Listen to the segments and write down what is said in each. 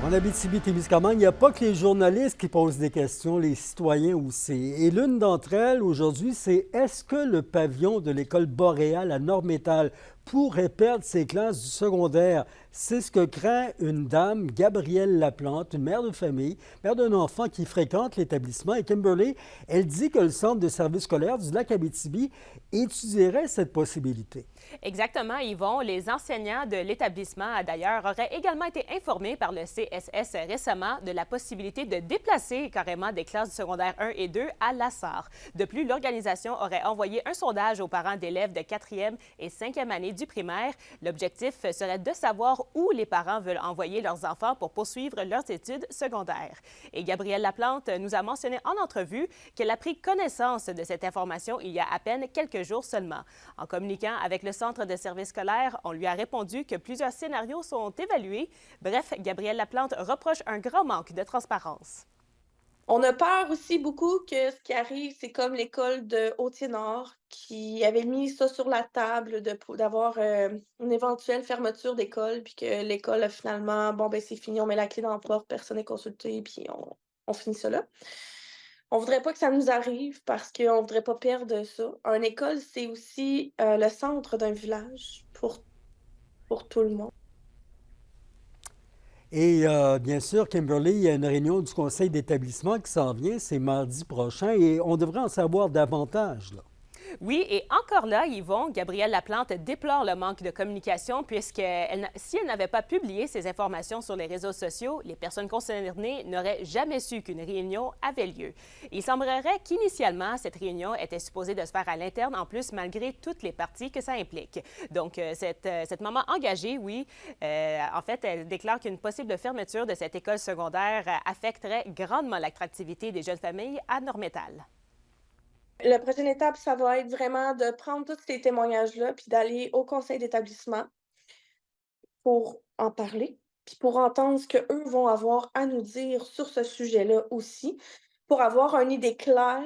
En Abitibi-Témiscamingue, il n'y a pas que les journalistes qui posent des questions, les citoyens aussi. Et l'une d'entre elles aujourd'hui, c'est est-ce que le pavillon de l'école boréale à Nord-Métal pourrait perdre ses classes du secondaire? C'est ce que craint une dame, Gabrielle Laplante, une mère de famille, mère d'un enfant qui fréquente l'établissement. Et Kimberly, elle dit que le centre de service scolaire du lac Abitibi étudierait cette possibilité. Exactement, Yvon. Les enseignants de l'établissement, d'ailleurs, auraient également été informés par le CSS récemment de la possibilité de déplacer carrément des classes du secondaire 1 et 2 à Lassar. De plus, l'organisation aurait envoyé un sondage aux parents d'élèves de 4e et 5e année du primaire. L'objectif serait de savoir où les parents veulent envoyer leurs enfants pour poursuivre leurs études secondaires. Et Gabrielle Laplante nous a mentionné en entrevue qu'elle a pris connaissance de cette information il y a à peine quelques jours seulement. En communiquant avec le centre de service scolaire, on lui a répondu que plusieurs scénarios sont évalués. Bref, Gabrielle Laplante reproche un grand manque de transparence. On a peur aussi beaucoup que ce qui arrive, c'est comme l'école de Hautier-Nord qui avait mis ça sur la table d'avoir, une éventuelle fermeture d'école, puis que l'école a finalement: «Bon, ben, c'est fini, on met la clé dans la porte, personne n'est consulté, puis on finit ça là». On voudrait pas que ça nous arrive parce qu'on voudrait pas perdre ça. Une école, c'est aussi, le centre d'un village pour tout le monde. Et bien sûr, Kimberly, il y a une réunion du conseil d'établissement qui s'en vient, c'est mardi prochain, et on devrait en savoir davantage, là. Oui, et encore là, Yvon, Gabrielle Laplante déplore le manque de communication puisque si elle n'avait pas publié ces informations sur les réseaux sociaux, les personnes concernées n'auraient jamais su qu'une réunion avait lieu. Il semblerait qu'initialement, cette réunion était supposée de se faire à l'interne en plus, malgré toutes les parties que ça implique. Donc, cette maman engagée, oui, en fait, elle déclare qu'une possible fermeture de cette école secondaire affecterait grandement l'attractivité des jeunes familles à Nord-Métal. La prochaine étape, ça va être vraiment de prendre tous ces témoignages-là, puis d'aller au conseil d'établissement pour en parler, puis pour entendre ce qu'eux vont avoir à nous dire sur ce sujet-là aussi, pour avoir une idée claire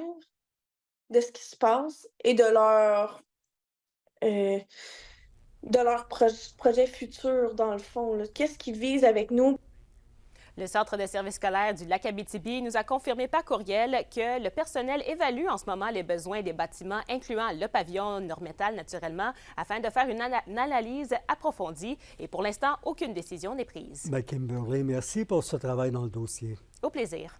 de ce qui se passe et heu, de leur projet futur dans le fond, là. Qu'est-ce qu'ils visent avec nous? Le Centre de service scolaire du lac Abitibi nous a confirmé par courriel que le personnel évalue en ce moment les besoins des bâtiments, incluant le pavillon Nord-Métal, naturellement, afin de faire une analyse approfondie. Et pour l'instant, aucune décision n'est prise. Bien, Kimberly, merci pour ce travail dans le dossier. Au plaisir.